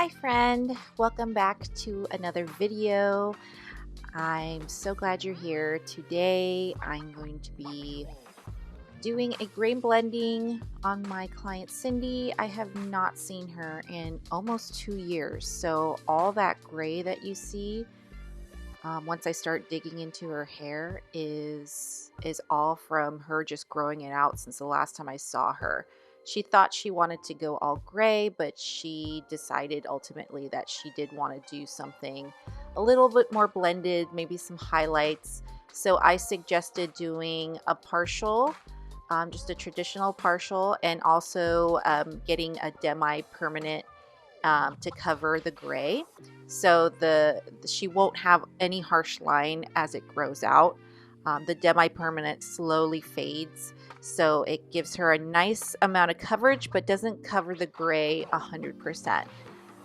Hi friend, welcome back to another video. I'm so glad you're here. Today I'm going to be doing a gray blending on my client Cindy. I have not seen her in almost 2 years, so all that gray that you see once I start digging into her hair is all from her just growing it out since the last time I saw her. She thought she wanted to go all gray, but she decided ultimately that she did want to do something a little bit more blended, maybe some highlights. So I suggested doing a partial, just a traditional partial, and also getting a demi-permanent to cover the gray, so she won't have any harsh line as it grows out. The demi-permanent slowly fades, so it gives her a nice amount of coverage but doesn't cover the gray 100%.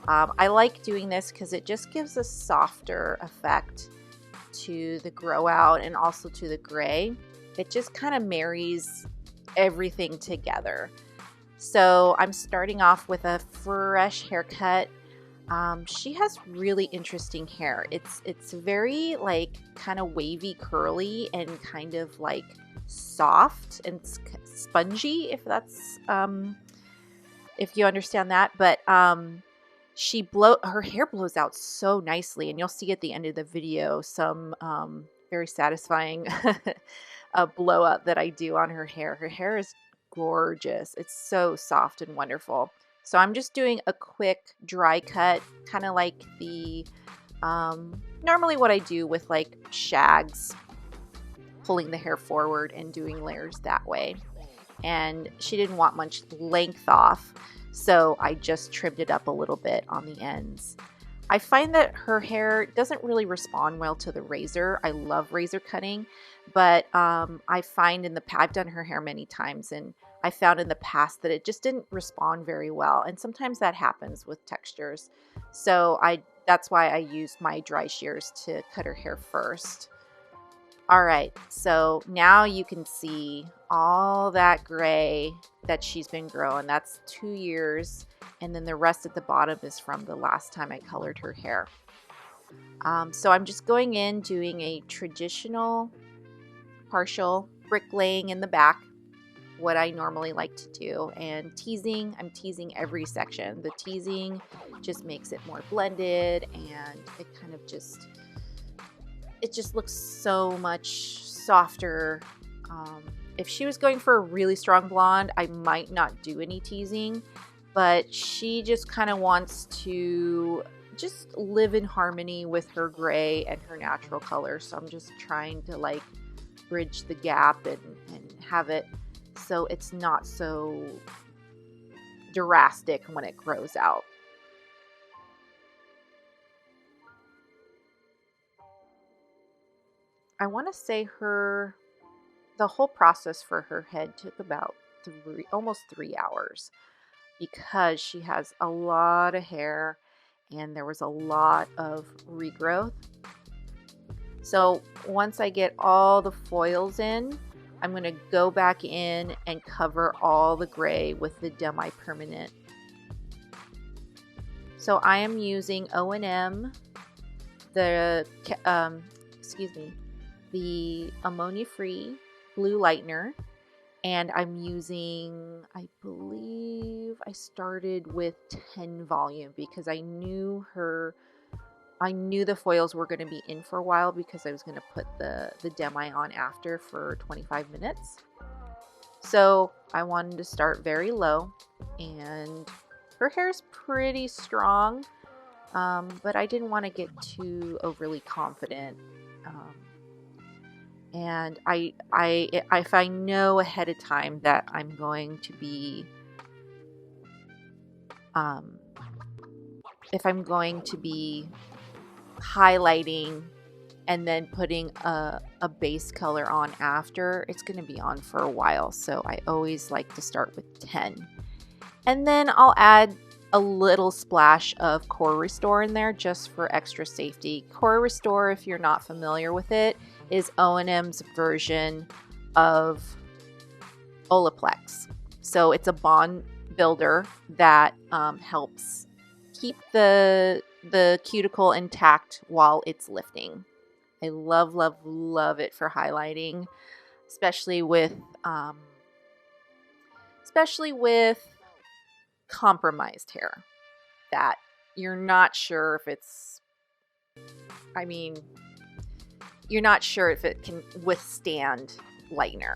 I like doing this because it just gives a softer effect to the grow out and also to the gray. It just kind of marries everything together. So I'm starting off with a fresh haircut. She has really interesting hair. It's very like kind of wavy, curly, and kind of like soft and spongy, if that's if you understand that. But her hair blows out so nicely, and you'll see at the end of the video some very satisfying blowout that I do on her hair. Her hair is gorgeous. It's so soft and wonderful. So I'm just doing a quick dry cut, kind of like the normally what I do with like shags, pulling the hair forward and doing layers that way. And she didn't want much length off, so I just trimmed it up a little bit on the ends. I find that her hair doesn't really respond well to the razor. I love razor cutting, but I find I've done her hair many times, and I found in the past that it just didn't respond very well. And sometimes that happens with textures. So that's why I used my dry shears to cut her hair first. All right, so now you can see all that gray that she's been growing. That's 2 years. And then the rest at the bottom is from the last time I colored her hair. So I'm just going in, doing a traditional partial bricklaying in the back, what I normally like to do, and teasing. I'm teasing every section. The teasing just makes it more blended, and it kind of just looks so much softer. If she was going for a really strong blonde, I might not do any teasing, but she just kind of wants to just live in harmony with her gray and her natural color. So I'm just trying to like bridge the gap and have it so it's not so drastic when it grows out. I want to say the whole process for her head took about almost 3 hours, because she has a lot of hair and there was a lot of regrowth. So once I get all the foils in, I'm going to go back in and cover all the gray with the demi-permanent. So I am using O&M, the ammonia-free blue lightener, and I'm using, I believe I started with 10 volume because I knew the foils were going to be in for a while, because I was going to put the demi on after for 25 minutes. So I wanted to start very low, and her hair is pretty strong, but I didn't want to get too overly confident. And if I know ahead of time that I'm going to be, if I'm going to be highlighting and then putting a base color on after, it's going to be on for a while. So I always like to start with 10. And then I'll add a little splash of Core Restore in there just for extra safety. Core Restore, if you're not familiar with it, is O&M's version of Olaplex. So it's a bond builder that helps keep the cuticle intact while it's lifting. I love, love, love it for highlighting, especially with compromised hair that you're not sure if it's, I mean, you're not sure if it can withstand lightener.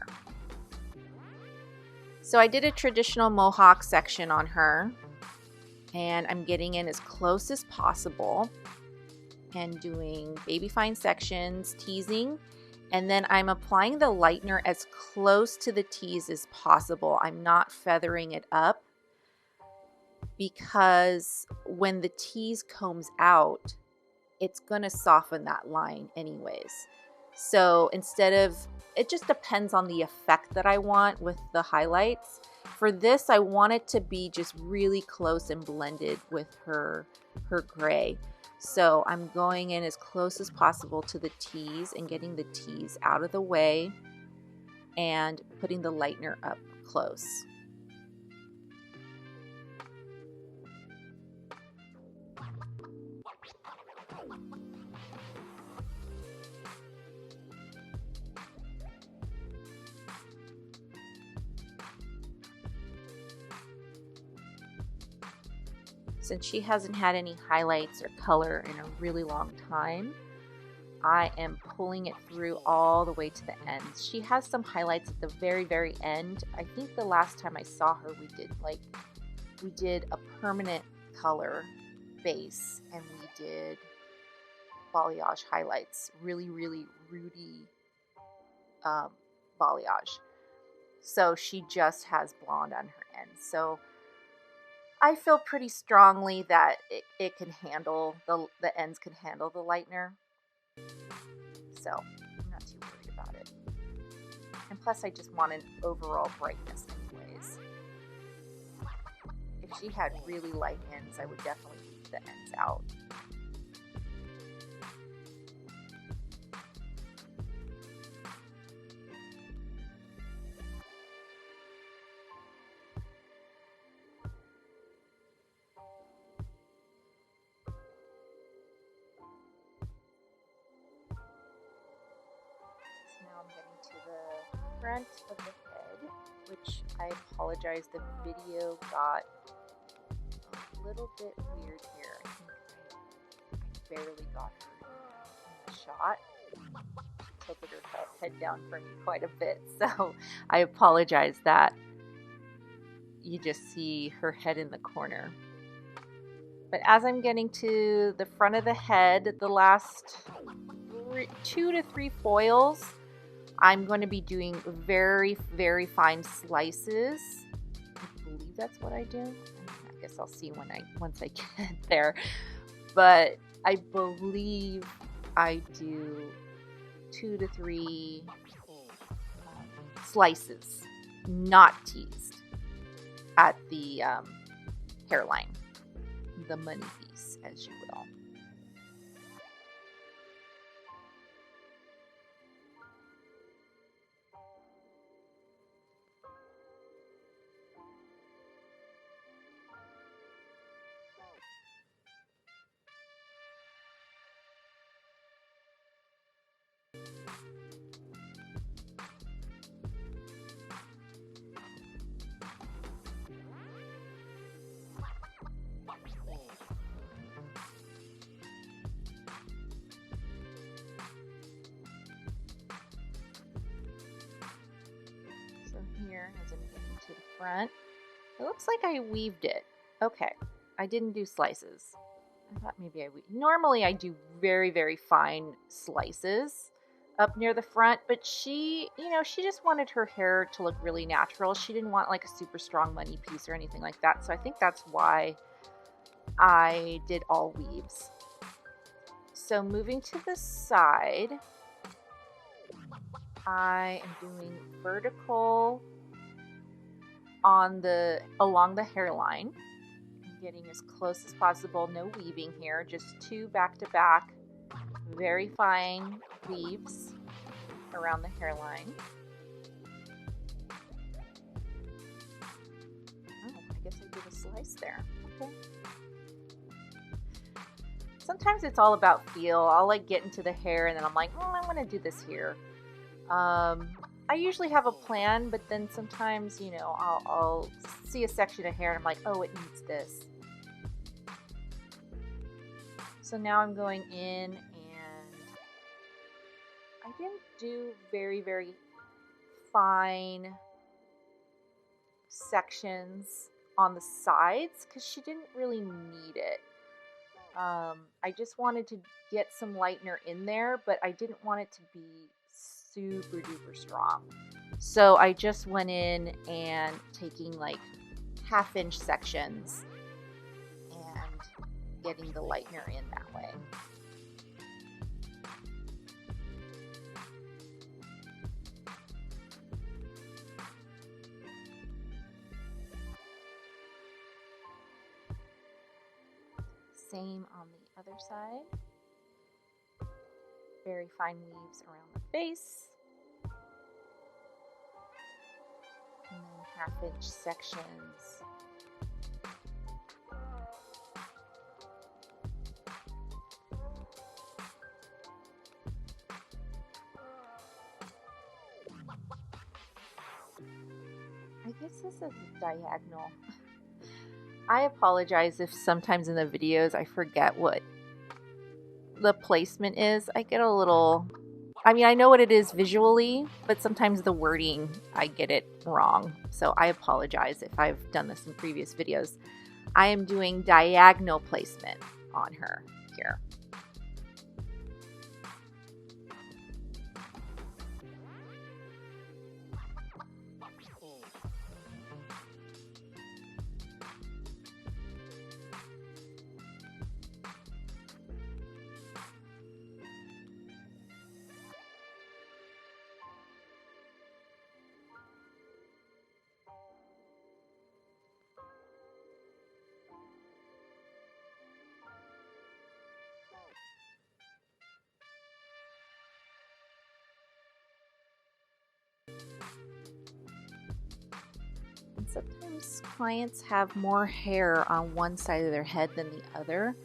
So I did a traditional mohawk section on her, and I'm getting in as close as possible and doing baby fine sections, teasing, and then I'm applying the lightener as close to the tease as possible. I'm not feathering it up because when the tease combs out, it's going to soften that line anyways. So instead of, it just depends on the effect that I want with the highlights. For this, I want it to be just really close and blended with her gray. So I'm going in as close as possible to the tease and getting the tease out of the way and putting the lightener up close. Since she hasn't had any highlights or color in a really long time, I am pulling it through all the way to the ends. She has some highlights at the very, very end. I think the last time I saw her, we did a permanent color base and we did balayage highlights, really, really rooty balayage. So she just has blonde on her ends. So I feel pretty strongly that it can handle, the ends can handle the lightener. So I'm not too worried about it. And plus I just want an overall brightness anyways. If she had really light ends, I would definitely keep the ends out. Now I'm getting to the front of the head, which I apologize, the video got a little bit weird here. I think I barely got her in the shot. She tilted her head down for me quite a bit, so I apologize that you just see her head in the corner. But as I'm getting to the front of the head, the last 2 to 3 foils, I'm going to be doing very, very fine slices. I believe that's what I do. I guess I'll see once I get there. But I believe I do 2 to 3 slices, not teased, at the hairline, the money piece, as you will. Here as I'm getting to the front. It looks like I weaved it. Okay, I didn't do slices. I thought maybe I weaved. Normally I do very, very fine slices up near the front, but she just wanted her hair to look really natural. She didn't want like a super strong money piece or anything like that. So I think that's why I did all weaves. So moving to the side, I am doing vertical along the hairline. I'm getting as close as possible, no weaving here, just 2 back-to-back, very fine weaves around the hairline. Oh, I guess I did a slice there. Okay. sometimes it's all about feel. I'll like get into the hair and then I'm like, I want to do this here. I usually have a plan, but then sometimes, you know, I'll see a section of hair and I'm like, oh, it needs this. So now I'm going in, and I didn't do very, very fine sections on the sides because she didn't really need it. I just wanted to get some lightener in there, but I didn't want it to be super duper strong. So I just went in and taking like 1/2 inch sections and getting the lightener in that way. Same on the other side. Very fine weaves around the base. And then 1/2 inch sections. I guess this is diagonal. I apologize if sometimes in the videos I forget what the placement is. I get a little, I mean, I know what it is visually, but sometimes the wording, I get it wrong. So I apologize if I've done this in previous videos. I am doing diagonal placement on her here. And sometimes clients have more hair on one side of their head than the other.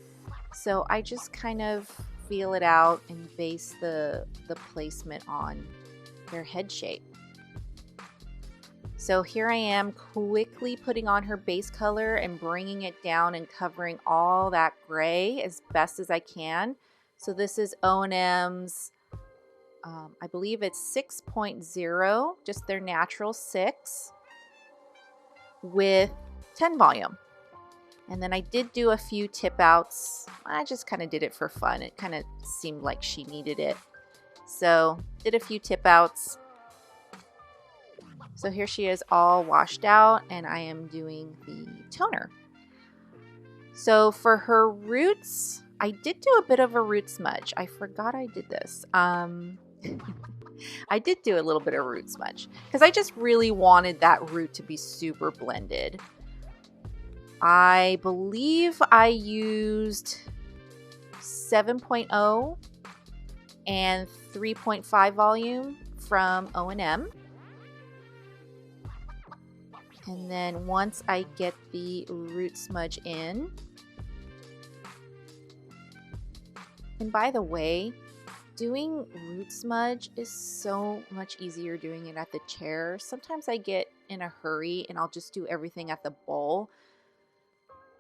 So I just kind of feel it out and base the placement on their head shape. So here I am quickly putting on her base color and bringing it down and covering all that gray as best as I can. So this is O&M's, I believe it's 6.0, just their natural 6 with 10 volume. And then I did do a few tip outs. I just kind of did it for fun. It kind of seemed like she needed it. So did a few tip outs. So here she is all washed out, and I am doing the toner. So for her roots, I did do a bit of a root smudge. I forgot I did this. I did do a little bit of root smudge because I just really wanted that root to be super blended. I believe I used 7.0 and 3.5 volume from O&M. And then once I get the root smudge in, and by the way, doing root smudge is so much easier doing it at the chair. Sometimes I get in a hurry and I'll just do everything at the bowl.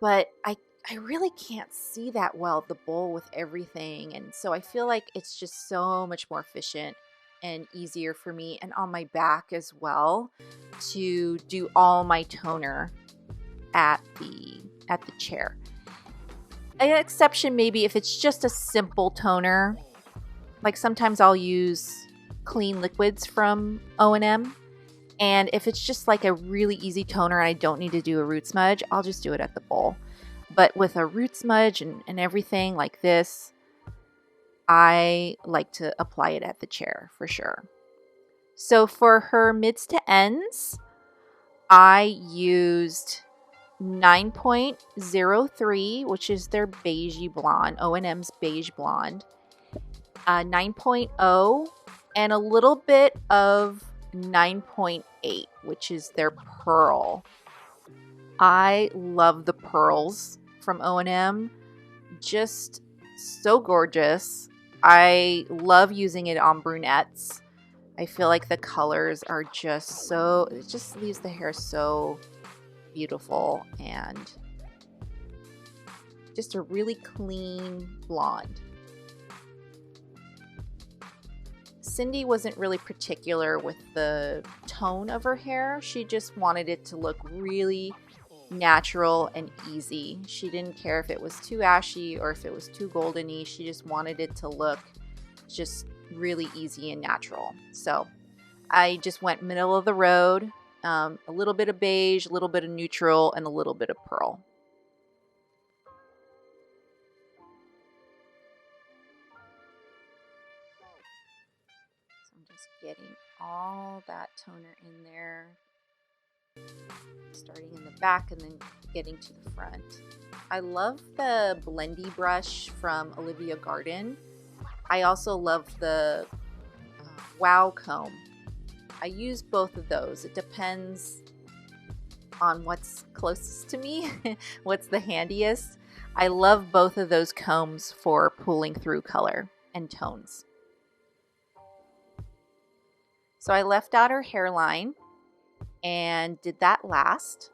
But I really can't see that well the bowl with everything. And so I feel like it's just so much more efficient and easier for me and on my back as well to do all my toner at the chair. An exception maybe if it's just a simple toner. Like sometimes I'll use clean liquids from O&M. And if it's just like a really easy toner and I don't need to do a root smudge, I'll just do it at the bowl. But with a root smudge and everything like this, I like to apply it at the chair for sure. So for her mids to ends, I used 9.03, which is their beigey blonde, O&M's beige blonde, 9.0, and a little bit of 9.8, which is their pearl. I love the pearls from O&M. Just so gorgeous. I love using it on brunettes. I feel like the colors are just so, it just leaves the hair so beautiful and just a really clean blonde. Cindy wasn't really particular with the tone of her hair. She just wanted it to look really natural and easy. She didn't care if it was too ashy or if it was too goldeny. She just wanted it to look just really easy and natural. So I just went middle of the road, a little bit of beige, a little bit of neutral, and a little bit of pearl. So I'm just getting all that toner in there, starting in the back and then getting to the front. I love the blendy brush from Olivia Garden. I also love the Wow comb. I use both of those. It depends on what's closest to me, what's the handiest. I love both of those combs for pulling through color and tones. So I left out her hairline and did that last.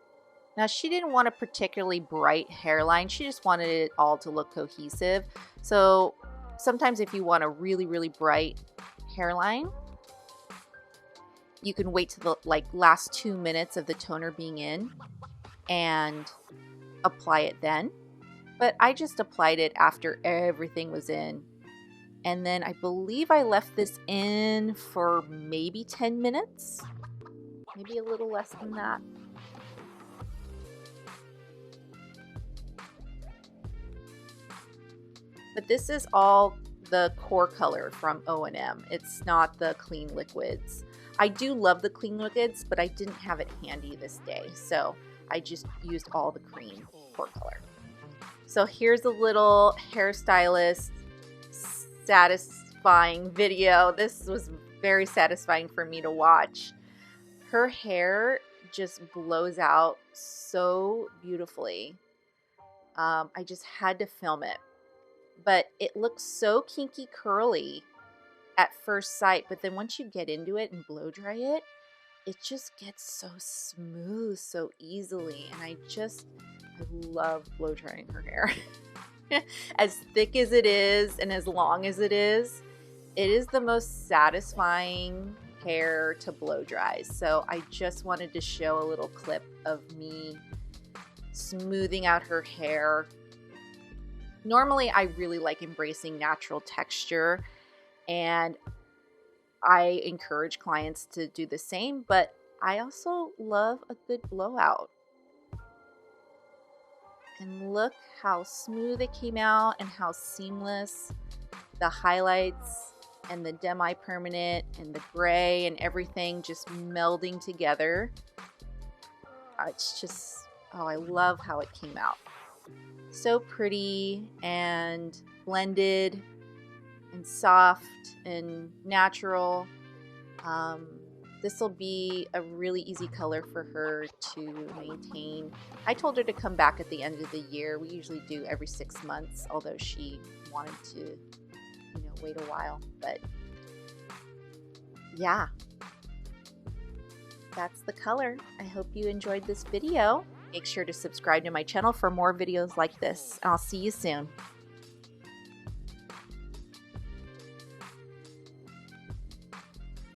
Now she didn't want a particularly bright hairline. She just wanted it all to look cohesive. So sometimes if you want a really, really bright hairline, you can wait to the last 2 minutes of the toner being in and apply it then. But I just applied it after everything was in. And then I believe I left this in for maybe 10 minutes, maybe a little less than that. But this is all the core color from O&M. It's not the clean liquids. I do love the clean liquids, but I didn't have it handy this day, so I just used all the cream core color. So here's a little hairstylist satisfying video. This was very satisfying for me to watch. Her hair just blows out so beautifully. I just had to film it. But it looks so kinky curly at first sight, but then once you get into it and blow dry it, it just gets so smooth so easily. And I love blow drying her hair. As thick as it is and as long as it is the most satisfying hair to blow dry. So I just wanted to show a little clip of me smoothing out her hair. Normally, I really like embracing natural texture, and I encourage clients to do the same, but I also love a good blowout. And look how smooth it came out and how seamless. The highlights and the demi-permanent and the gray and everything just melding together. It's just, oh, I love how it came out. So pretty and blended and soft and natural. This will be a really easy color for her to maintain. I told her to come back at the end of the year. We usually do every 6 months, although she wanted to, wait a while. But yeah, that's the color. I hope you enjoyed this video. Make sure to subscribe to my channel for more videos like this. I'll see you soon.